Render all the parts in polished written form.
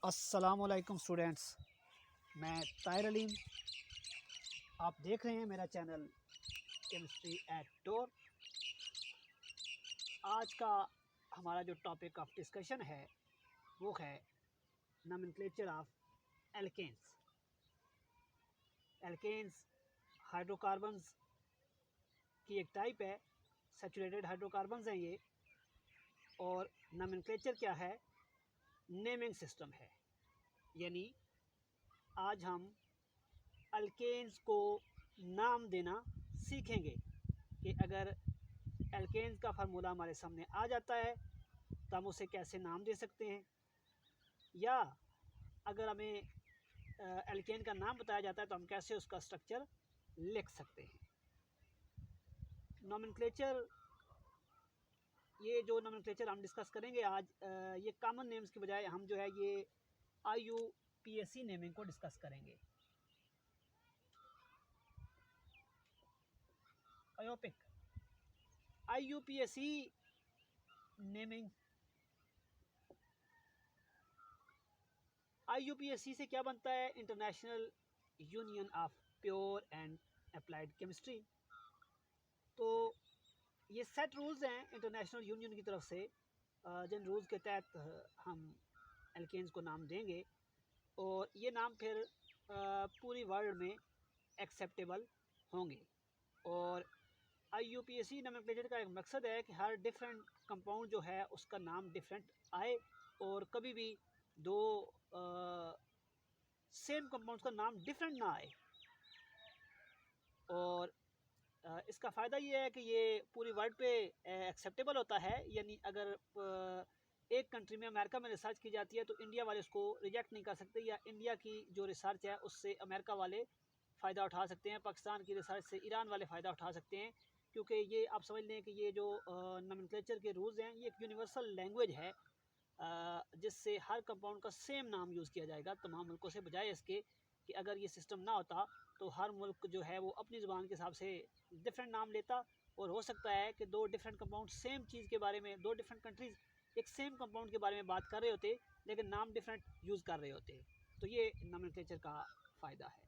अस्सलामुअलैकुम स्टूडेंट्स, मैं ताहिर अलीम। आप देख रहे हैं मेरा चैनल केमिस्ट्री एट डोर। आज का हमारा जो टॉपिक ऑफ डिस्कशन है वो है nomenclature of alkanes. Alkanes hydrocarbons की एक टाइप है, सैचुरेटेड हाइड्रोकार्बन्स हैं ये। और नोमेनक्लेचर क्या है? नेमिंग सिस्टम है। यानी आज हम अल्केन्स को नाम देना सीखेंगे कि अगर एल्केन्स का फार्मूला हमारे सामने आ जाता है तो हम उसे कैसे नाम दे सकते हैं, या अगर हमें एल्केन का नाम बताया जाता है तो हम कैसे उसका स्ट्रक्चर लिख सकते हैं। नोमेनक्लेचर, ये जो नोमेनक्लेचर हम डिस्कस करेंगे आज, ये कॉमन नेम्स की बजाय हम जो है ये IUPAC नेमिंग को डिस्कस करेंगे। आयोपिक IUPAC नेमिंग, IUPAC से क्या बनता है? International union of pure and applied chemistry. तो ये सेट रूल्स हैं इंटरनेशनल यूनियन की तरफ से, जिन रूल्स के तहत हम एल्केन्स को नाम देंगे और ये नाम फिर पूरी वर्ल्ड में एक्सेप्टेबल होंगे। और IUPAC नोमेनक्लेचर का एक मकसद है कि हर डिफरेंट कंपाउंड जो है उसका नाम डिफरेंट आए और कभी भी दो सेम कंपाउंड्स का नाम डिफरेंट ना आए। और इसका फ़ायदा ये है कि ये पूरी वर्ल्ड पे एक्सेप्टेबल होता है। यानी अगर एक कंट्री में, अमेरिका में रिसर्च की जाती है तो इंडिया वाले उसको रिजेक्ट नहीं कर सकते, या इंडिया की जो रिसर्च है उससे अमेरिका वाले फ़ायदा उठा सकते हैं, पाकिस्तान की रिसर्च से ईरान वाले फ़ायदा उठा सकते हैं। क्योंकि ये आप समझ लें कि ये जो नोमेनक्लेचर के रूल्स हैं ये एक यूनिवर्सल लैंग्वेज है, जिससे हर कंपाउंड का सेम नाम यूज़ किया जाएगा तमाम मुल्कों से, बजाय इसके कि अगर ये सिस्टम ना होता तो हर मुल्क जो है वो अपनी ज़ुबान के हिसाब से डिफरेंट नाम लेता। और हो सकता है कि दो डिफरेंट कंपाउंड सेम चीज़ के बारे में, दो डिफरेंट कंट्रीज़ एक सेम कंपाउंड के बारे में बात कर रहे होते लेकिन नाम डिफरेंट यूज़ कर रहे होते। तो ये नोमेनक्लेचर का फ़ायदा है।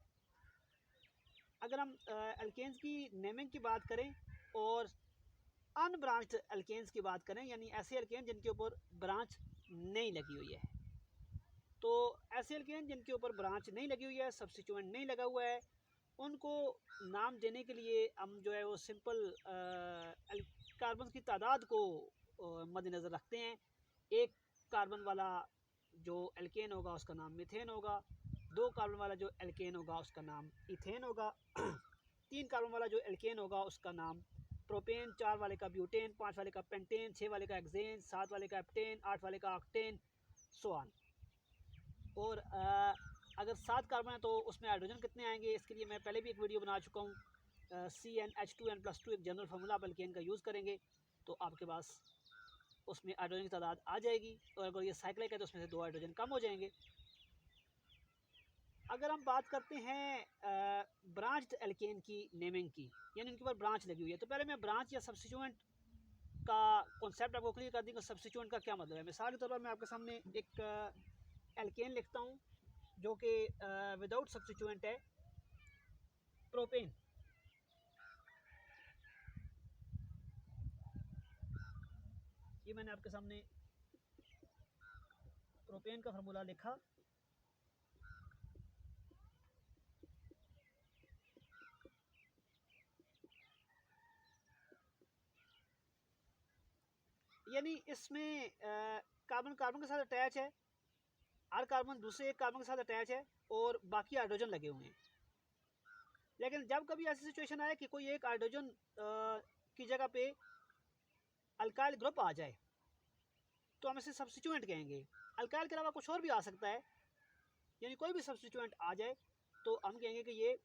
अगर हम एल्केन्स की नेमिंग की बात करें और अनब्रांच्ड एल्केन्स की बात करें, यानी ऐसे एल्केन जिनके ऊपर ब्रांच नहीं लगी हुई है, तो ऐसे एल्केन जिनके ऊपर ब्रांच नहीं लगी हुई है, सब्स्टिट्यूएंट नहीं लगा हुआ है, उनको नाम देने के लिए हम जो है वो सिंपल कार्बन की तादाद को मद्देनज़र रखते हैं। एक कार्बन वाला जो एल्केन होगा उसका नाम मीथेन होगा, दो कार्बन वाला जो एल्केन होगा उसका नाम इथेन होगा, तीन कार्बन वाला जो एल्केन होगा उसका नाम प्रोपेन, चार वाले का ब्यूटेन, पाँच वाले का पेंटेन, छः वाले का एक्सेन, सात वाले का एप्टेन, आठ वाले का ऑक्टेन, सो ऑन। और अगर 7 कार्बन है तो उसमें हाइड्रोजन कितने आएंगे, इसके लिए मैं पहले भी एक वीडियो बना चुका हूँ। CnH2n+2 एक जनरल फार्मूला आप एल्केन का यूज़ करेंगे तो आपके पास उसमें हाइड्रोजन की तादाद आ जाएगी, और अगर ये साइक्लिक है तो उसमें से 2 हाइड्रोजन कम हो जाएंगे। अगर हम बात करते हैं ब्रांच्ड एल्केन की नेमिंग की, यानी उनके ऊपर ब्रांच लगी हुई है, तो पहले मैं ब्रांच या सब्स्टिट्यूएंट का कॉन्सेप्ट आपको क्लियर कर दूँगा। सब्स्टिट्यूएंट का क्या मतलब है? मिसाल के तौर पर मैं आपके सामने एक एल्केन लिखता हूँ जो कि विदाउट सब्स्टिट्यूएंट है, प्रोपेन। ये मैंने आपके सामने प्रोपेन का फार्मूला लिखा। यानी इसमें कार्बन कार्बन के साथ अटैच है, हर कार्बन दूसरे एक कार्बन के साथ अटैच है और बाकी हाइड्रोजन लगे हुए हैं। लेकिन जब कभी ऐसी सिचुएशन आए कि कोई एक हाइड्रोजन की जगह पे अल्काइल ग्रुप आ जाए तो हम इसे सब्स्टिट्यूएंट कहेंगे। अल्काइल के अलावा कुछ और भी आ सकता है, यानी कोई भी सब्स्टिट्यूएंट आ जाए तो हम कहेंगे कि ये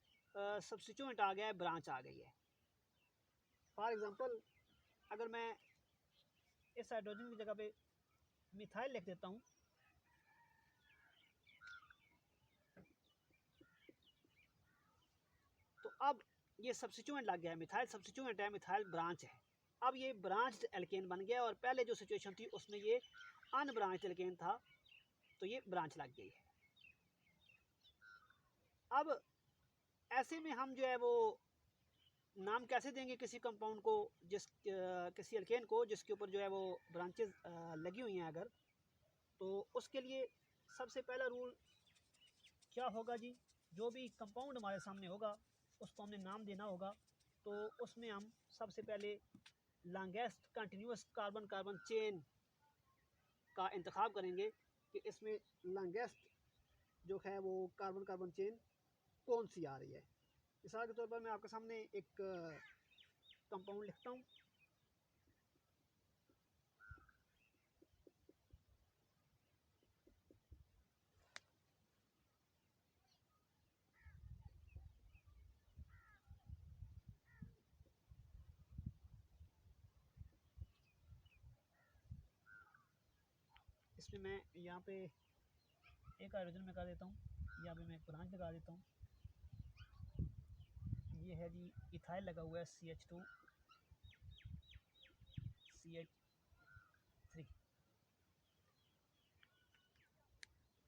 सब्स्टिट्यूएंट आ गया है, ब्रांच आ गई है। फॉर एग्ज़ाम्पल, अगर मैं इस हाइड्रोजन की जगह पे मिथाइल लिख देता हूँ तो अब ये सब्स्टिट्यूएंट लग गया है, मिथाइल सब्स्टिट्यूएंट है, मिथाइल ब्रांच है। अब ये ब्रांच्ड एल्केन बन गया, और पहले जो सिचुएशन थी उसमें ये अनब्रांच्ड एल्केन था। तो ये ब्रांच लग गई है। अब ऐसे में हम जो है वो नाम कैसे देंगे किसी कंपाउंड को, किसी अल्केन को जिसके ऊपर जो है वो ब्रांचेस लगी हुई हैं अगर, तो उसके लिए सबसे पहला रूल क्या होगा जी, जो भी कंपाउंड हमारे सामने होगा उसको हमने नाम देना होगा। तो उसमें हम सबसे पहले longest continuous carbon carbon chain का इंतखाब करेंगे कि इसमें लॉन्गेस्ट जो है वो कार्बन कार्बन चेन कौन सी आ रही है। मिसाल के तौर पर मैं आपके सामने एक कंपाउंड लिखता हूँ। इसमें मैं यहाँ पे एक हाइड्रोजन लगा देता हूँ, यहाँ पे मैं एक ब्रांच लगा देता हूँ। ये है जी इथाइल लगा हुआ है CH2 CH3।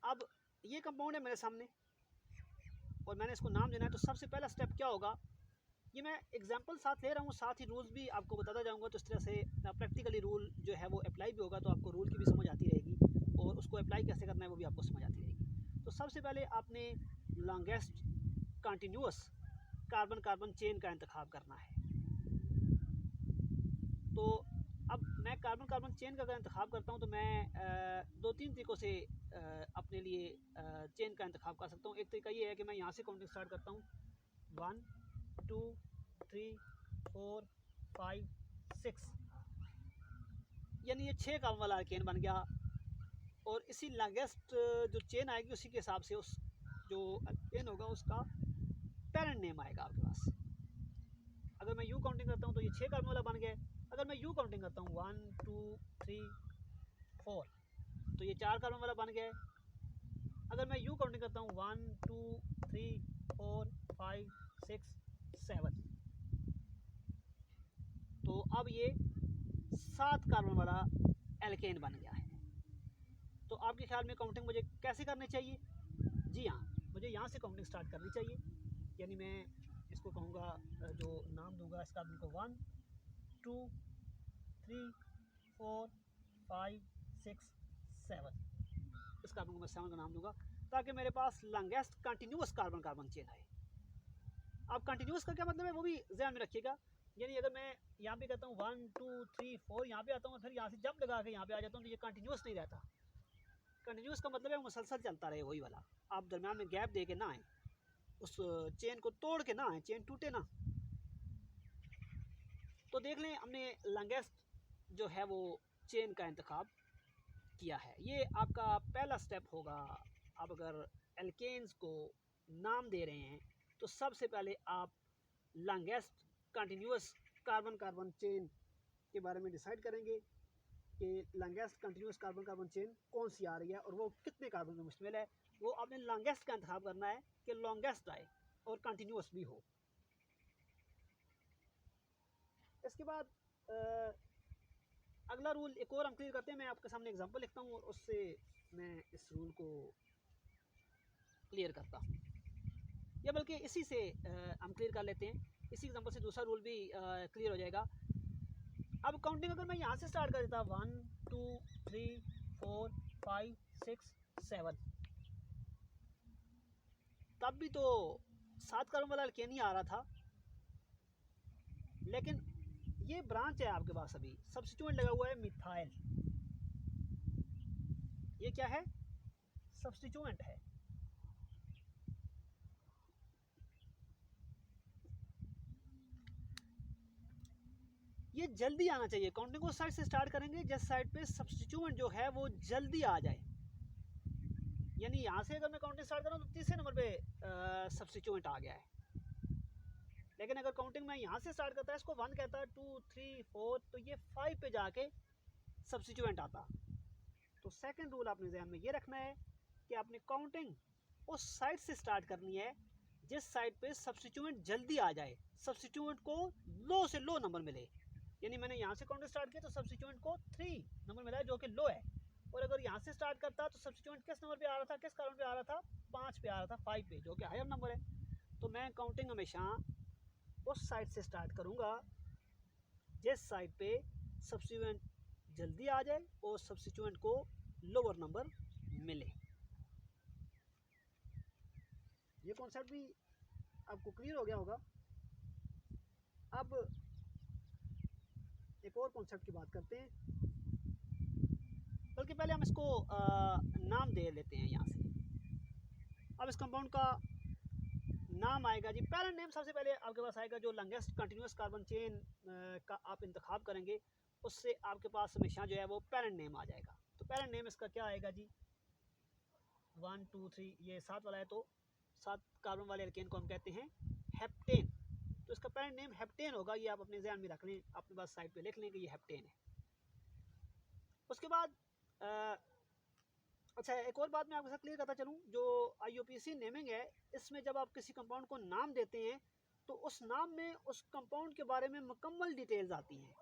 अब ये कंपाउंड है मेरे सामने और मैंने इसको नाम देना है। तो सबसे पहला स्टेप क्या होगा, ये मैं एग्जांपल साथ ले रहा हूँ, साथ ही रूल्स भी आपको बताता जाऊँगा। तो इस तरह से प्रैक्टिकली रूल जो है वो अप्लाई भी होगा, तो आपको रूल की भी समझ आती रहेगी और उसको अप्लाई कैसे करना है वो भी आपको समझ आती रहेगी। तो सबसे पहले आपने longest continuous carbon carbon chain का इंतखाब करना है। तो अब मैं कार्बन कार्बन चेन का अगर इंतखाब करता हूँ तो मैं दो तीन तरीक़ों से अपने लिए चेन का इंतखाब कर सकता हूँ। एक तरीका ये है कि मैं यहाँ से काउंटिंग स्टार्ट करता हूँ, 1 2 3 4 5 6, यानी ये 6 कार्बन वाला अल्केन बन गया। और इसी लॉन्गेस्ट जो चेन आएगी उसी के हिसाब से उस जो अल्केन होगा उसका पेरेंट नेम आएगा आपके पास। अगर मैं यू काउंटिंग करता हूँ तो ये 6 कार्बन वाला बन गया। अगर मैं यू काउंटिंग करता हूँ 1 2 3 4 तो ये 4 कार्बन वाला बन गया। अगर मैं यू काउंटिंग करता हूँ 1 2 3 4 5 6 7 तो अब ये 7 कार्बन वाला एल्केन बन गया है। तो आपके ख्याल में काउंटिंग मुझे कैसे करनी चाहिए? जी हाँ, मुझे यहाँ से काउंटिंग स्टार्ट करनी चाहिए। यानी मैं इसको कहूँगा, जो नाम दूंगा इस कार्बन को 1 2 3 4 5 6 7, इस कार्बन को मैं 7 का नाम दूंगा ताकि मेरे पास longest continuous carbon carbon chain है। अब कंटिन्यूस का क्या मतलब है वो भी ध्यान में रखिएगा। यानी अगर मैं यहाँ पे कहता हूँ 1 2 3 4 यहाँ पे आता हूँ और फिर यहाँ से जंप लगा के यहाँ पे आ जाता हूँ तो ये कंटिन्यूस नहीं रहता। कंटिन्यूस का मतलब है मुसलसल चलता रहे वही वाला, आप दरम्यान में गैप दे के ना आए, उस चेन को तोड़ के ना आए, चेन टूटे ना। तो देख लें हमने लॉन्गेस्ट जो है वो चेन का इंतखाब किया है। ये आपका पहला स्टेप होगा। आप अगर एल्केन्स को नाम दे रहे हैं तो सबसे पहले आप longest continuous carbon carbon chain के बारे में डिसाइड करेंगे कि longest continuous carbon carbon chain कौन सी आ रही है और वो कितने कार्बन में मुश्तमिल है। वो आपने लॉन्गेस्ट का इंतखाब करना है कि लॉन्गेस्ट आए और कंटिन्यूस भी हो। इसके बाद अगला रूल एक और हम क्लियर करते हैं। मैं आपके सामने एग्जांपल लिखता हूँ और उससे मैं इस रूल को क्लियर करता हूँ, या बल्कि इसी से हम क्लियर कर लेते हैं। इसी एग्जांपल से दूसरा रूल भी क्लियर हो जाएगा। अब काउंटिंग अगर मैं यहाँ से स्टार्ट कर देता 1 2 3 4 5 6 7 तब भी तो 7 कार्बन वाला अल्केन ही आ रहा था, लेकिन ये ब्रांच है आपके पास, अभी सब्स्टिट्यूएंट लगा हुआ है मिथाइल। ये क्या है? सब्स्टिट्यूएंट है। ये जल्दी आना चाहिए। काउंटिंग उस साइड से स्टार्ट करेंगे जिस साइड पे सब्स्टिट्यूएंट जो है वो जल्दी आ जाए। यानी यहाँ से अगर मैं काउंटिंग स्टार्ट करूँ तो तीसरे नंबर पे सब्स्टिट्यूएंट आ गया है। लेकिन अगर काउंटिंग में यहाँ से स्टार्ट करता है, इसको 1 कहता है, 2 3 4 तो ये 5 पे जाके सब्स्टिट्यूएंट आता। तो सेकंड रूल आपने ध्यान में ये रखना है कि आपने काउंटिंग उस साइड से स्टार्ट करनी है जिस साइड पे सब्स्टिट्यूएंट जल्दी आ जाए, सब्स्टिट्यूएंट को लो से लो नंबर मिले। यानी मैंने यहाँ से काउंटिंग स्टार्ट किया तो सब्स्टिट्यूएंट को 3 नंबर मिला है जो कि लो है। और अगर यहाँ से स्टार्ट करता तो सब्स्टिट्यूएंट किस नंबर पे आ रहा था, किस कार्बन पे आ रहा था, 5 पे आ रहा था, 5 पे, जो कि हायर नंबर है। तो मैं काउंटिंग हमेशा उस साइड से स्टार्ट करूँगा जिस साइड पे सब्स्टिट्यूएंट जल्दी आ जाए और सब्स्टिट्यूएंट को लोअर नंबर मिले। ये कॉन्सेप्ट भी आपको क्लियर हो गया होगा। अब एक और कॉन्सेप्ट की बात करते हैं, बल्कि पहले हम इसको नाम दे लेते हैं यहाँ से। अब इस कंपाउंड का नाम आएगा जी, पैरेंट नेम सबसे पहले आपके पास आएगा। जो लॉन्गेस्ट कंटिन्यूस कार्बन चेन का आप इंतखाब करेंगे उससे आपके पास हमेशा जो है वो पैरेंट नेम आ जाएगा। तो पैरेंट नेम इसका क्या आएगा जी, 1 2 3, ये 7 वाला है, तो 7 कार्बन वाले एल्केन को हम कहते हैं हेप्टेन। तो इसका पैरेंट नेम हेप्टेन होगा, ये आप अपने ध्यान में रख लें, अपने पास साइड पे लिख लें कि ये हेप्टेन है। उसके बाद अच्छा, एक और बात मैं आपके साथ क्लियर करता चलूँ, जो IUPAC नेमिंग है, इसमें जब आप किसी कंपाउंड को नाम देते हैं तो उस नाम में उस कंपाउंड के बारे में मुकम्मल डिटेल्स आती हैं,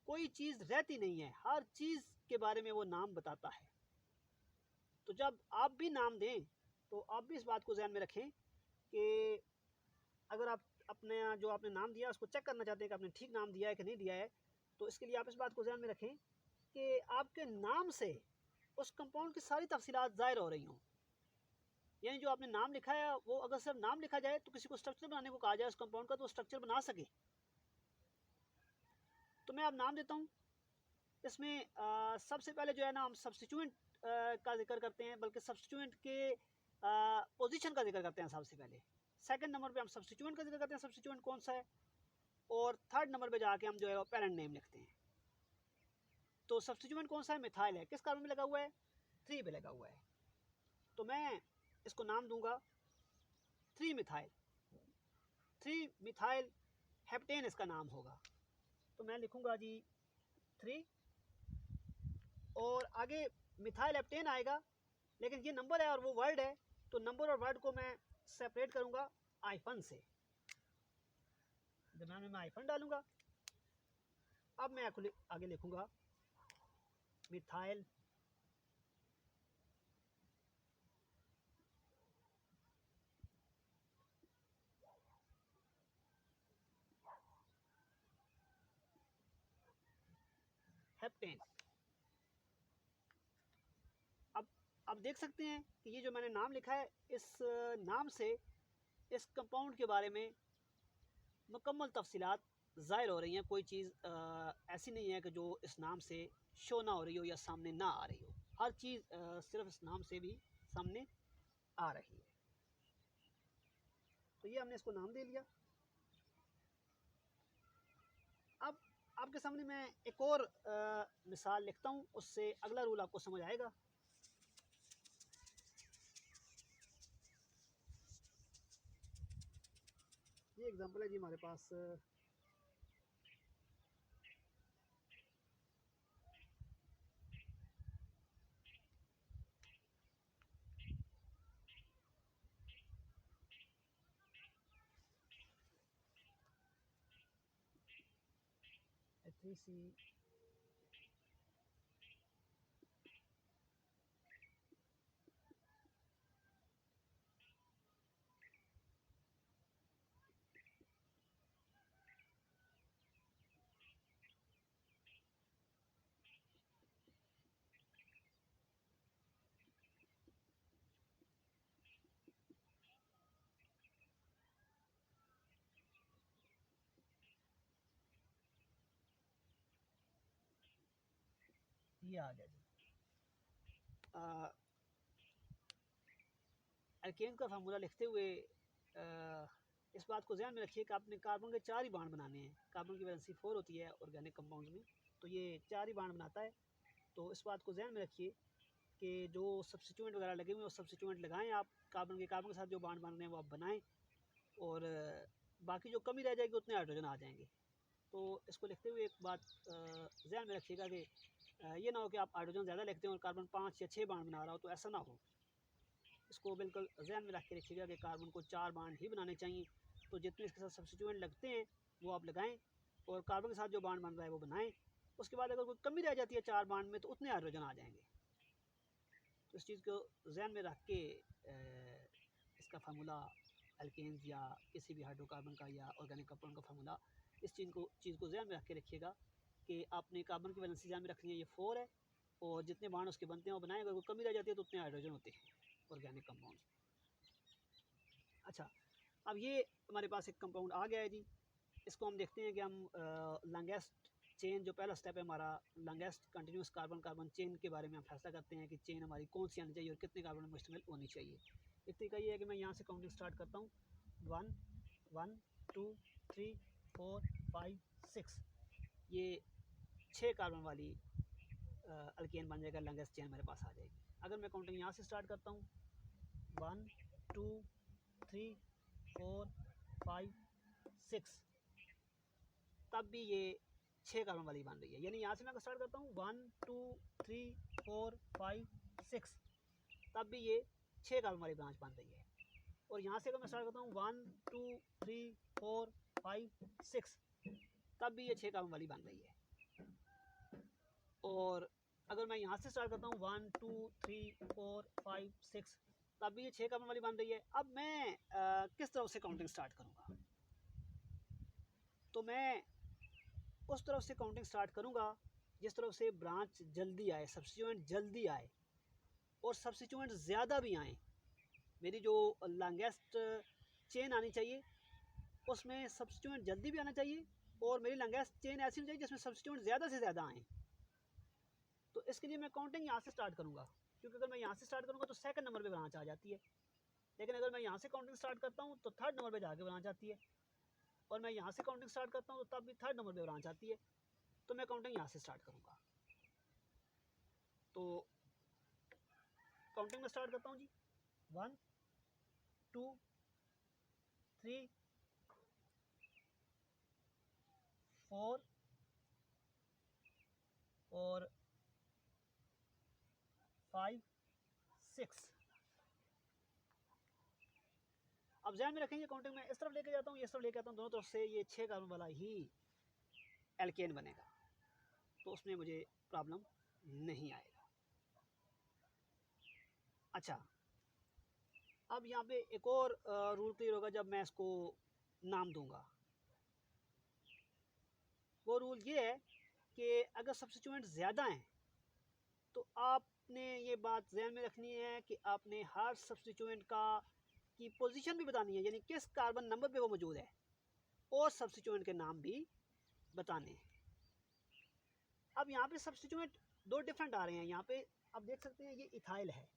कोई चीज़ रहती नहीं है, हर चीज़ के बारे में वो नाम बताता है। तो जब आप भी नाम दें तो आप भी इस बात को ध्यान में रखें कि अगर आप अपने जो आपने नाम दिया उसको चेक करना चाहते हैं कि आपने ठीक नाम दिया है कि नहीं दिया है, तो इसके लिए आप इस बात को ध्यान में रखें कि आपके नाम से उस कंपाउंड की सारी तफसीलात ज़ाहिर हो रही हों। यानी जो आपने नाम लिखा है वो अगर सिर्फ नाम लिखा जाए तो किसी को स्ट्रक्चर बनाने को कहा जाए उस कंपाउंड का, तो स्ट्रक्चर बना सके। तो मैं अब नाम देता हूँ। इसमें सबसे पहले जो है ना हम सब्स्टिट्यूएंट का जिक्र करते हैं, बल्कि सब्स्टिट्यूएंट के पोजीशन का जिक्र करते हैं सबसे पहले। सेकंड नंबर पे हम सब्स्टिट्यूएंट का जिक्र करते हैं, सब्स्टिट्यूएंट कौन सा है, और थर्ड नंबर पे जाके हम जो है वो पेरेंट नेम लिखते हैं। तो सब्स्टिट्यूएंट कौन सा है, मिथाइल है, किस कार्बन में लगा हुआ है, 3 पे लगा हुआ है। तो मैं इसको नाम दूंगा 3 मिथाइल, 3 मिथाइल हेप्टेन इसका नाम होगा। तो मैं लिखूंगा जी 3, और आगे मिथाइल हेप्टेन आएगा, लेकिन ये नंबर है और वो वर्ड है, तो नंबर और वर्ड को मैं सेपरेट करूंगा आइफन से, दरम्यान में मैं आइफन डालूंगा। अब मैं आगे लिखूंगा मिथाइल हेप्टेन। अब देख सकते हैं कि ये जो मैंने नाम लिखा है, इस नाम से इस कंपाउंड के बारे में मुकम्मल तफसीलात ज़ाहिर हो रही हैं। कोई चीज़ ऐसी नहीं है कि जो इस नाम से शो ना हो रही हो या सामने ना आ रही हो, हर चीज़ सिर्फ इस नाम से भी सामने आ रही है। तो ये हमने इसको नाम दे लिया। अब आपके सामने मैं एक और मिसाल लिखता हूँ, उससे अगला रूल आपको समझ आएगा। ये एग्जांपल है जी हमारे पास, H3C ये आ गया जी। एल्केन का फार्मूला लिखते हुए इस बात को ध्यान में रखिए कि आपने कार्बन के 4 ही बांड बनाने हैं। कार्बन की वैलेंसी 4 होती है ऑर्गेनिक कंपाउंड्स में, तो ये 4 ही बांड बनाता है। तो इस बात को ध्यान में रखिए कि जो सब्स्टिट्यूएंट वगैरह लगे हुए हैं वो सब्स्टिट्यूएंट लगाएं आप, कार्बन के साथ जो बांड बन रहे हैं वो आप बनाएं, और बाकी जो कमी रह जाएगी उतने हाइड्रोजन आ जाएंगे। तो इसको लिखते हुए एक बात ध्यान में रखिएगा कि ये ना हो कि आप हाइड्रोजन ज़्यादा लिखते हैं और कार्बन 5 या 6 बांड बना रहा हो, तो ऐसा ना हो। इसको बिल्कुल ध्यान में रख के रखिएगा कि कार्बन को 4 बांड ही बनाने चाहिए। तो जितने इसके साथ सब्स्टिट्यूएंट लगते हैं वो आप लगाएं, और कार्बन के साथ जो बांड बन रहा है वो बनाएं, उसके बाद अगर कोई कमी रह जाती है 4 बॉन्ड में तो उतने हाइड्रोजन आ जाएंगे। तो इस चीज़ को जहन में रख के इसका फार्मूला एल्केन्स या किसी भी हाइड्रोकार्बन का या ऑर्गेनिक कंपाउंड का फार्मूला, इस चीज़ को जहन में रख के रखिएगा कि आपने कार्बन की वैलेंसी जहन में रखनी है, ये 4 है और जितने बॉन्ड उसके बनते हैं वो बनाएंगे, अगर कोई कमी रह जाती है तो उतने हाइड्रोजन होते हैं ऑर्गेनिक कंपाउंड। अच्छा, अब ये हमारे पास एक कंपाउंड आ गया है जी। इसको हम देखते हैं कि हम लॉन्गेस्ट चेन, जो पहला स्टेप है हमारा longest continuous carbon carbon chain के बारे में हम फैसला करते हैं कि चेन हमारी कौन सी आनी चाहिए और कितने कार्बन मुश्तमिल होनी चाहिए। एक तरीका ये है कि मैं यहाँ से काउंटिंग स्टार्ट करता हूँ, 1 1 2 3 4 5 6, ये 6 कार्बन वाली अल्केन बन जाएगा, लॉन्गेस्ट चेन मेरे पास आ जाएगी। अगर मैं काउंटिंग यहाँ से स्टार्ट करता हूँ 1 2 3 4 5 6, तब भी ये 6 कार्बन वाली बन रही है। यानी यहाँ से मैं स्टार्ट करता हूँ 1 2 3 4 5 6, तब भी ये 6 कार्बन वाली ब्रांच बन रही है। और यहाँ से अगर मैं स्टार्ट करता हूँ 1 2 3 4 5 6, तब भी ये 6 कार्बन वाली बन रही है। और अगर मैं यहाँ से स्टार्ट करता हूँ 1 2 3 4 5 6, तब भी ये 6 कार्बन वाली बन रही है। अब मैं किस तरफ से काउंटिंग स्टार्ट करूँगा? तो मैं उस तरफ से काउंटिंग स्टार्ट करूँगा जिस तरफ से ब्रांच जल्दी आए, सब्स्टिट्यूएंट जल्दी आए और सब्स्टिट्यूएंट ज़्यादा भी आए। मेरी जो लॉन्गेस्ट चेन आनी चाहिए उसमें सब्स्टिट्यूएंट जल्दी भी आना चाहिए और मेरी लॉन्गेस्ट चेन ऐसी होनी चाहिए जिसमें सब्स्टिट्यूएंट ज़्यादा से ज़्यादा आएँ। तो इसके लिए मैं काउंटिंग यहाँ से स्टार्ट करूँगा, क्योंकि अगर मैं यहाँ से स्टार्ट करूँगा तो सेकंड नंबर पे ब्रांच आ जाती है, लेकिन अगर मैं यहाँ से काउंटिंग स्टार्ट करता हूँ तो थर्ड नंबर पे जाके ब्रांच आती है, और मैं यहाँ से काउंटिंग स्टार्ट करता हूँ तो तब भी थर्ड नंबर पे ब्रांच आती है। तो मैं काउंटिंग यहाँ से स्टार्ट करूँगा। तो काउंटिंग में स्टार्ट करता हूँ जी, 1 2 3 4 और 5 6। अब ध्यान में रखेंगे काउंटिंग में इस तरफ लेके जाता हूँ, इस तरफ लेके आता हूँ, दोनों तरफ से ये 6 कार्बन वाला ही एल्केन बनेगा, तो उसमें मुझे प्रॉब्लम नहीं आएगा। अच्छा, अब यहाँ पे एक और रूल क्लियर होगा जब मैं इसको नाम दूंगा। वो रूल ये है कि अगर सब्स्टिट्यूएंट ज़्यादा हैं तो आपने ये बात ध्यान में रखनी है कि आपने हर सब्स्टिट्यूएंट की पोजीशन भी बतानी है, यानी किस कार्बन नंबर पे वो मौजूद है, और सब्स्टिट्यूएंट के नाम भी बताने हैं। अब यहाँ पे सब्स्टिट्यूएंट दो डिफरेंट आ रहे हैं। यहाँ पे आप देख सकते हैं ये इथाइल है,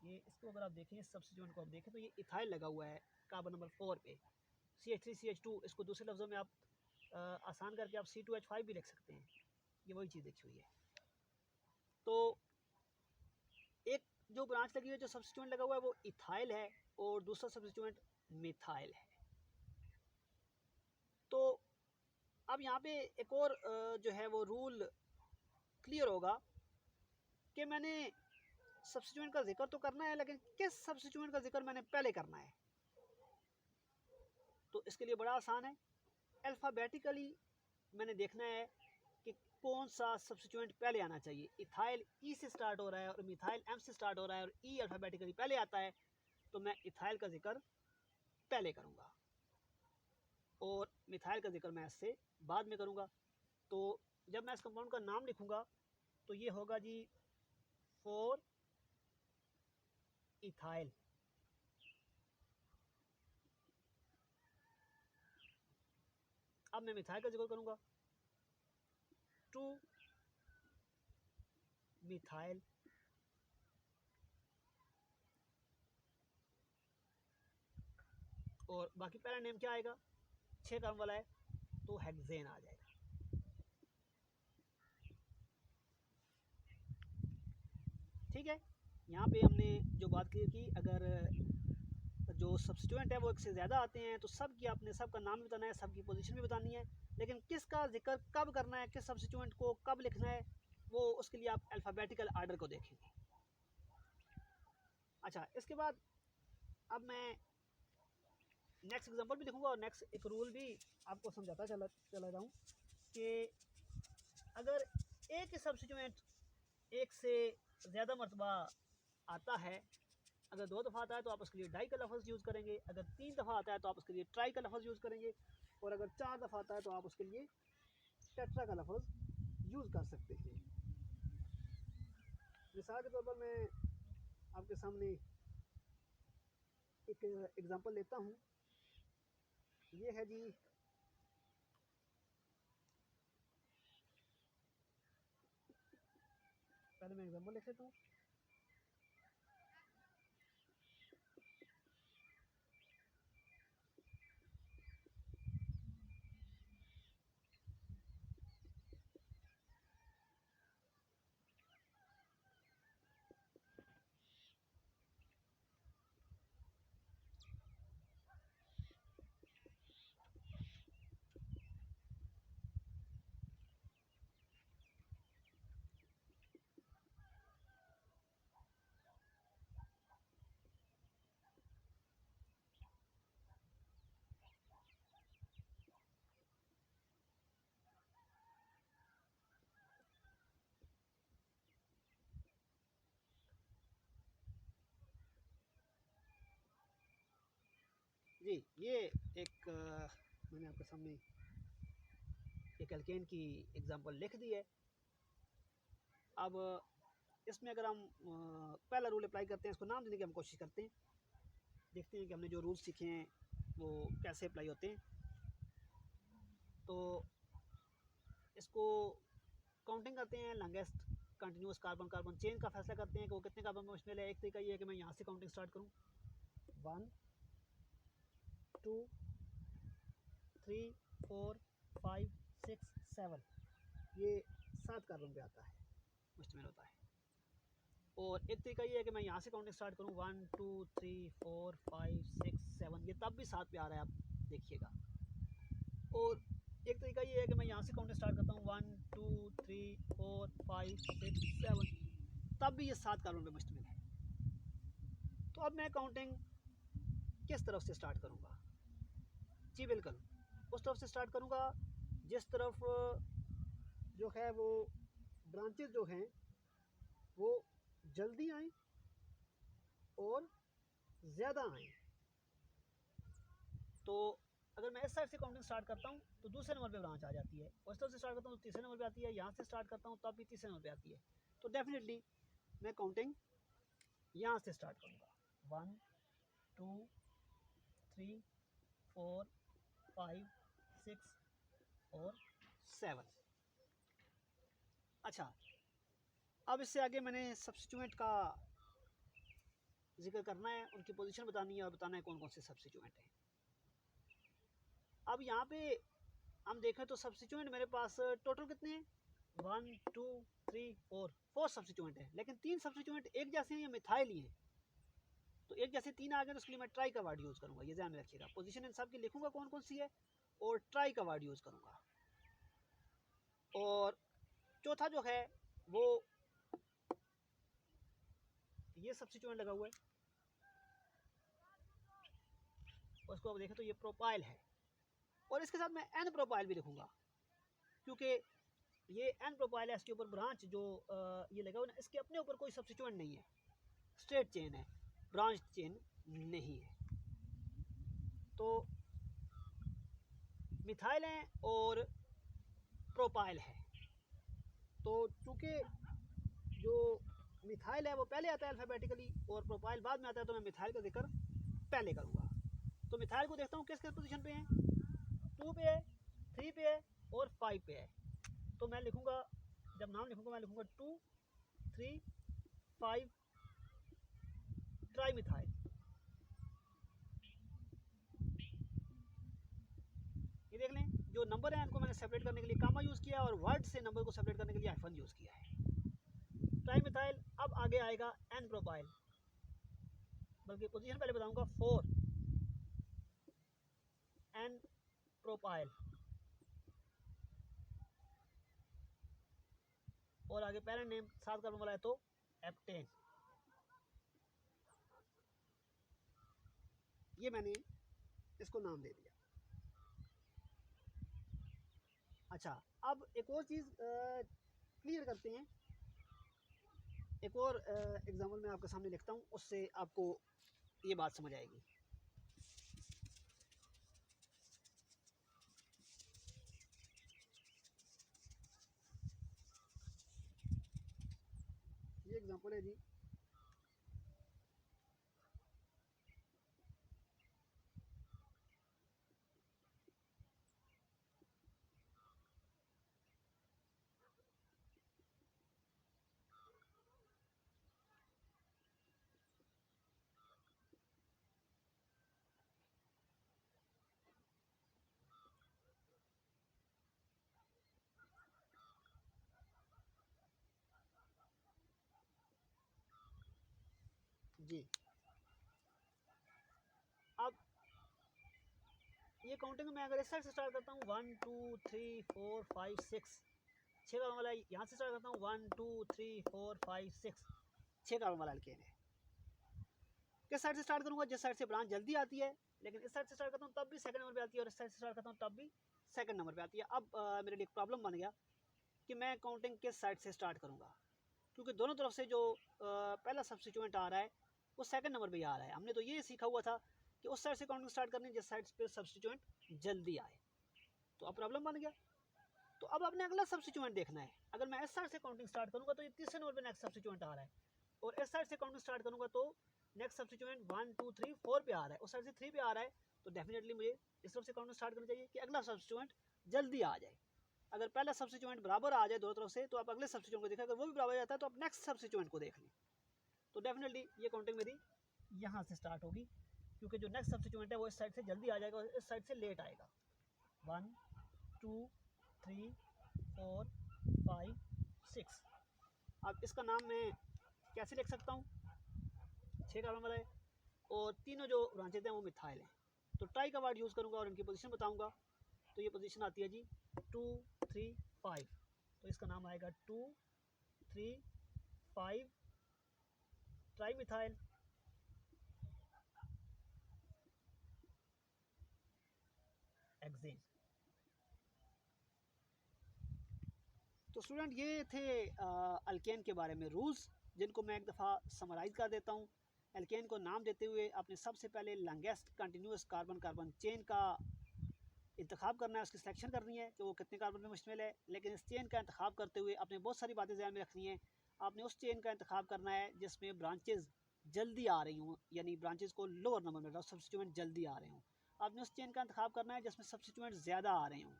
ये इसको अगर आप देखें सब्स्टिट्यूएंट को आप देखें तो ये इथाइल लगा हुआ है कार्बन नंबर 4 पे, CH3CH2। इसको दूसरे लफ्ज़ों में आप आसान करके आप C2H5 भी लिख सकते हैं, ये वही चीज़ लिखी हुई है। तो एक जो ब्रांच लगी हुई है, जो सब्स्टिट्यूएंट लगा हुआ है वो इथाइल है और दूसरा सब्स्टिट्यूएंट मिथाइल है। तो अब यहाँ पे एक और जो है वो रूल क्लियर होगा कि मैंने सब्स्टिट्यूएंट का जिक्र तो करना है, लेकिन किस सब्स्टिट्यूएंट का जिक्र मैंने पहले करना है। तो इसके लिए बड़ा आसान है, अल्फ़ाबेटिकली मैंने देखना है कि कौन सा सब्स्टिट्यूएंट पहले आना चाहिए। इथाइल ई से स्टार्ट हो रहा है और मिथाइल एम से स्टार्ट हो रहा है और ई अल्फ़ाबेटिकली पहले आता है, तो मैं इथाइल का जिक्र पहले करूँगा और मिथाइल का जिक्र मैं इससे बाद में करूँगा। तो जब मैं इस कंपाउंड का नाम लिखूँगा तो ये होगा जी 4 इथाइल। अब मैं मिथाइल का जिक्र करूँगा 2 मिथाइल, और बाकी पहला नेम क्या आएगा, 6 कार्बन वाला है तो हेक्सेन आ जाएगा। ठीक है, यहाँ पे हमने जो बात की कि अगर जो सब्स्टिट्यूएंट है वो एक से ज़्यादा आते हैं तो सब की आपने सबका नाम भी बताना है, सबकी पोजीशन भी बतानी है, लेकिन किसका जिक्र कब करना है, किस सब्स्टिट्यूएंट को कब लिखना है, वो उसके लिए आप अल्फ़ाबेटिकल आर्डर को देखेंगे। अच्छा, इसके बाद अब मैं नेक्स्ट एग्जांपल भी लिखूंगा और नेक्स्ट एक रूल भी आपको समझाता चला जाऊँ कि अगर एक ही सब्स्टिट्यूएंट एक से ज़्यादा मरतबा आता है, अगर 2 दफ़ा आता है तो आप उसके लिए डाई का लफ्ज़ यूज़ करेंगे, अगर 3 दफ़ा आता है तो आप उसके लिए ट्राई का लफ्ज़ यूज़ करेंगे, और अगर 4 दफ़ा आता है तो आप उसके लिए टेट्रा का लफ्ज़ यूज़ कर सकते हैं। मिसाल के तौर पर मैं आपके सामने एक एग्ज़ाम्पल लेता हूँ। ये है जी, पहले मैं एग्ज़ाम्पल लिख लेता हूँ। जी, ये एक मैंने आपके सामने एक एल्केन की एग्ज़ाम्पल लिख दी है। अब इसमें अगर हम पहला रूल अप्लाई करते हैं, इसको नाम देने की हम कोशिश करते हैं, देखते हैं कि हमने जो रूल्स सीखे हैं वो कैसे अप्लाई होते हैं। तो इसको काउंटिंग करते हैं, longest continuous carbon carbon chain का फैसला करते हैं कि वो कितने कार्बन में मुश्तमिल है। एक तरीका ये है कि मैं यहाँ से काउंटिंग स्टार्ट करूँ, 1 2 3 4 5 6 7, ये 7 कार्बन पे आता है, मुश्तमिल होता है। और एक तरीका ये है कि मैं यहाँ से काउंटिंग स्टार्ट करूँ, 1 2 3 4 5 6 7, ये तब भी 7 पे आ रहा है, आप देखिएगा। और एक तरीका ये है कि मैं यहाँ से काउंटिंग स्टार्ट करता हूँ, 1 2 3 4 5 6 7, तब भी ये 7 कार्बन पे मुश्तमिल है। तो अब मैं काउंटिंग किस तरफ से स्टार्ट करूँगा? जी बिल्कुल, उस तरफ से स्टार्ट करूँगा जिस तरफ जो है वो ब्रांचेस जो हैं वो जल्दी आएँ और ज़्यादा आएँ। तो अगर मैं इस साइड से काउंटिंग स्टार्ट करता हूँ तो दूसरे नंबर पे ब्रांच आ जाती है, और इस तरफ से स्टार्ट करता हूँ तो तीसरे नंबर पे आती है, यहाँ से स्टार्ट करता हूँ तब भी तीसरे नंबर पे आती है। तो डेफिनेटली मैं काउंटिंग यहाँ से स्टार्ट करूँगा, 1 2 3 4 5 6 और 7। अच्छा, अब इससे आगे मैंने सब्स्टिट्यूएंट का जिक्र करना है, उनकी पोजीशन बतानी है और बताना है कौन कौन से सब्स्टिट्यूएंट हैं। अब यहाँ पे हम देखें तो सब्स्टिट्यूएंट मेरे पास टोटल कितने हैं, 1 2 3 4 सब्स्टिट्यूएंट हैं, लेकिन 3 सब्स्टिट्यूएंट एक जैसे हैं या मिथाइल ही हैं। तो एक जैसे 3 आ गए तो उसके लिए मैं ट्राई का वर्ड यूज़ करूँगा, ये ध्यान में रखिएगा। पोजीशन इन सब की लिखूंगा कौन कौन सी है और ट्राई का वर्ड यूज़ करूँगा। और चौथा जो है वो ये सब्स्टिट्यूएंट लगा हुआ है, उसको आप देखें तो ये प्रोपाइल है, और इसके साथ मैं एन प्रोपाइल भी लिखूंगा, क्योंकि ये एन प्रोपाइल है, इसके ऊपर ब्रांच जो ये लगा हुआ ना, इसके अपने ऊपर कोई सब्स्टिट्यूएंट नहीं है, स्ट्रेट चेन है, ब्रांच चेन नहीं है। तो मिथाइल है और प्रोपाइल है। तो चूँकि जो मिथाइल है वो पहले आता है अल्फ़ाबेटिकली और प्रोपाइल बाद में आता है, तो मैं मिथाइल का जिक्र पहले करूँगा। तो मिथाइल को देखता हूँ किस किस पोजीशन पे है, 2 पे है, 3 पे है और 5 पे है। तो मैं लिखूँगा, जब नाम लिखूँगा मैं लिखूँगा 2 3 5 ट्राई मिथाइल। ये देख लें, जो नंबर है इनको मैंने सेपरेट करने के लिए कामा यूज़ किया और वर्ड से नंबर को सेपरेट करने के लिए हाइफन यूज़ किया है। Tri methyl. अब आगे आएगा एन प्रोपाइल, बल्कि पोजीशन पहले बताऊंगा, 4 एन प्रोपाइल, और आगे पेरेंट नेम 7 कार्बन वाला है तो एप्टेन। ये मैंने इसको नाम दे दिया। अच्छा, अब एक और चीज़ क्लियर करते हैं, एक और एग्जाम्पल मैं आपके सामने लिखता हूँ, उससे आपको ये बात समझ आएगी। ये एग्जाम्पल है जी, जी। अब ये काउंटिंग में अगर इस साइड से स्टार्ट करता हूँ 1 2 3 4 5 6, 6 का वाला यहाँ से स्टार्ट करता हूँ 1 2 3 4 5 6, 6 का वाला अल्केन है। किस साइड से स्टार्ट करूँगा? जिस साइड से ब्रांच जल्दी आती है, लेकिन इस साइड से स्टार्ट करता हूँ तब भी सेकंड नंबर पे आती है, और इस साइड से स्टार्ट करता हूँ तब भी सेकंड नंबर पे आती है। अब मेरे लिए एक प्रॉब्लम बन गया कि मैं काउंटिंग किस साइड से स्टार्ट करूँगा, क्योंकि दोनों तरफ से जो पहला सब्स्टिट्यूएंट आ रहा है वो सेकंड नंबर पे ही आ रहा है। हमने तो ये सीखा हुआ था कि उस साइड से काउंटिंग स्टार्ट करनी है जिस साइड पे सब्स्टिट्यूएंट जल्दी आए। तो अब प्रॉब्लम बन गया। तो अब आपने अगला सब्स्टिट्यूएंट देखना है। अगर मैं इस साइड से काउंटिंग स्टार्ट करूँगा तो ये तीसरे नंबर पे नेक्स्ट सब्स्टिट्यूएंट आ रहा है, और इस साइड से काउंटिंग स्टार्ट करूँगा तो नेक्स्ट सब्स्टिट्यूएंट 1 2 3 4 पे आ रहा है, उस साइड से 3 पे आ रहा है। तो डेफिनेटली मुझे इस तरफ से काउंटिंग स्टार्ट करनी चाहिए कि अगला सब्स्टिट्यूएंट जल्दी आ जाए। अगर पहला सब्स्टिट्यूएंट बराबर आ जाए दोनों तरफ से तो आप अगले सब्स्टिट्यूएंट को देखें, अगर वो भी बराबर जाता है तो आप नेक्स्ट सब्स्टिट्यूएंट को देख लें। तो डेफिनेटली ये काउंटिंग मेरी यहाँ से स्टार्ट होगी, क्योंकि जो नेक्स्ट सब्स्टिट्यूएंट है वो इस साइड से जल्दी आ जाएगा और इस साइड से लेट आएगा। 1 2 3 4 5 6। अब इसका नाम मैं कैसे लिख सकता हूँ? 6 का नंबर है और तीनों जो ब्रांचेज हैं वो मिथाइल हैं, तो ट्राई का वर्ड यूज़ करूँगा और इनकी पोजीशन बताऊँगा। तो ये पोजीशन आती है जी 2 3 5, तो इसका नाम आएगा 2 3 5 ट्राई मिथाइल। एक्सेन। तो स्टूडेंट ये थे अल्केन के बारे में रूल्स, जिनको मैं एक दफ़ा समराइज़ कर देता हूँ। अल्केन को नाम देते हुए आपने सबसे पहले longest continuous carbon carbon chain का इंतखाब करना है, उसकी सिलेक्शन करनी है कि वो कितने कार्बन पे मुश्तमिल है। लेकिन इस चेन का इंतखाब करते हुए आपने बहुत सारी बातें ध्यान में रखनी है। आपने उस चेन का इंतखाब करना है जिसमें ब्रांचेज जल्दी आ रही हूँ, यानी ब्रांचेज को लोअर नंबर में रहा, सब्स्टिट्यूएंट जल्दी आ रहे हों। आपने उस चेन का इंतखाब करना है जिसमें सब्स्टिट्यूएंट ज़्यादा आ रहे हों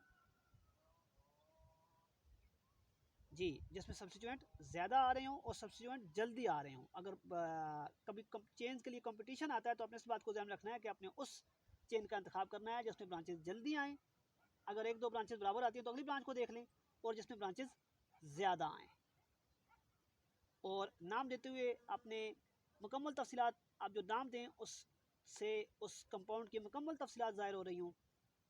जी, जिसमें सब्स्टिट्यूएंट ज़्यादा आ रहे हों और सब्स्टिट्यूएंट जल्दी आ रहे हों। अगर कभी चेन के लिए कंपटीशन आता है तो आपने इस बात को ध्यान रखना है कि आपने उस चेन का इंतखाब करना है जिसमें ब्रांचेज जल्दी आएँ। अगर एक दो ब्रांचेज बराबर आती है तो अगली ब्रांच को देख लें, और जिसमें ब्रांचेज ज़्यादा आएँ। और नाम देते हुए आपने मुकम्मल तफसीलात, आप जो नाम दें उससे उस कंपाउंड की मुकम्मल तफसीलात ज़ाहिर हो रही हों,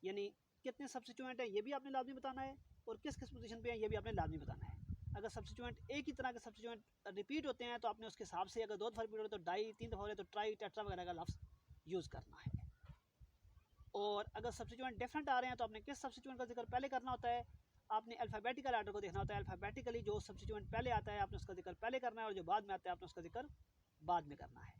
यानी कितने सब्स्टिट्यूएंट हैं ये भी आपने लाजमी बताना है, और किस किस पोजीशन पे हैं ये भी आपने लाजमी बताना है। अगर सब्स्टिट्यूएंट एक ही तरह के सब्स्टिट्यूएंट रिपीट होते हैं तो आपने उसके हिसाब से, अगर 2 दफ़ा रिपीट हो रहे तो डाई, 3 दफ़ा हो रहे तो ट्राई, टेट्रा वगैरह का लफ्ज़ यूज़ करना है। और अगर सब्स्टिट्यूएंट डिफरेंट आ रहे हैं तो आपने किस सब्स्टिट्यूएंट का जिक्र पहले करना होता है? आपने अल्फ़ाबेटिकल आर्डर को देखना होता है। अल्फ़ाबेटिकली जो सब्स्टिट्यूएंट पहले आता है आपने उसका जिक्र पहले करना है, और जो बाद में आता है आपने उसका जिक्र बाद में करना है।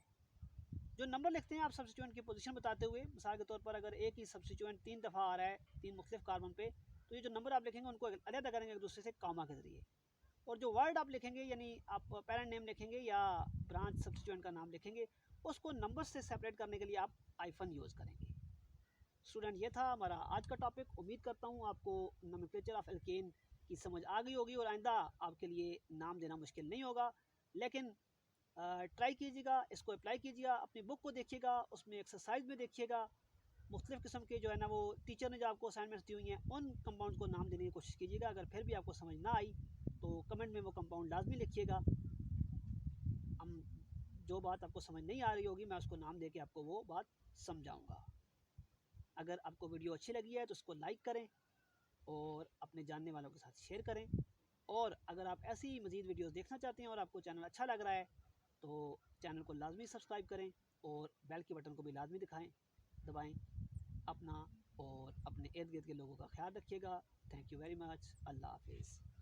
जो नंबर लिखते हैं आप सब्स्टिट्यूएंट की पोजीशन बताते हुए, मिसाल के तौर पर अगर एक ही सब्स्टिट्यूएंट 3 दफ़ा आ रहा है 3 मुख्तलिफ कार्बन पे, तो ये जो नंबर आप लिखेंगे उनको अलग करेंगे एक दूसरे से कॉमा के ज़रिए। और जो वर्ड आप लिखेंगे, यानी आप पेरेंट नेम लिखेंगे या ब्रांच सब्स्टिट्यूएंट का नाम लिखेंगे, उसको नंबर से सेपरेट करने के लिए आप आइफन यूज़ करेंगे। स्टूडेंट ये था हमारा आज का टॉपिक। उम्मीद करता हूँ आपको नोमेनक्लेचर ऑफ एल्केन की समझ आ गई होगी और आइंदा आपके लिए नाम देना मुश्किल नहीं होगा। लेकिन ट्राई कीजिएगा, इसको अप्लाई कीजिएगा, अपनी बुक को देखिएगा, उसमें एक्सरसाइज में देखिएगा, मुख्तलिफ़ किस्म के जो है ना वो टीचर ने जो आपको असाइनमेंट्स दी हुई हैं उन कंपाउंड को नाम देने की कोशिश कीजिएगा। अगर फिर भी आपको समझ ना आई तो कमेंट में वो कंपाउंड लाजमी लिखिएगा। हम जो बात आपको समझ नहीं आ रही होगी मैं उसको नाम दे के आपको वो बात समझाऊँगा। अगर आपको वीडियो अच्छी लगी है तो उसको लाइक करें और अपने जानने वालों के साथ शेयर करें। और अगर आप ऐसी मज़ीद वीडियोस देखना चाहते हैं और आपको चैनल अच्छा लग रहा है तो चैनल को लाजमी सब्सक्राइब करें और बेल के बटन को भी लाजमी दबाएं। अपना और अपने इर्द गिर्द के लोगों का ख्याल रखिएगा। Thank you very much. अल्लाह हाफिज़।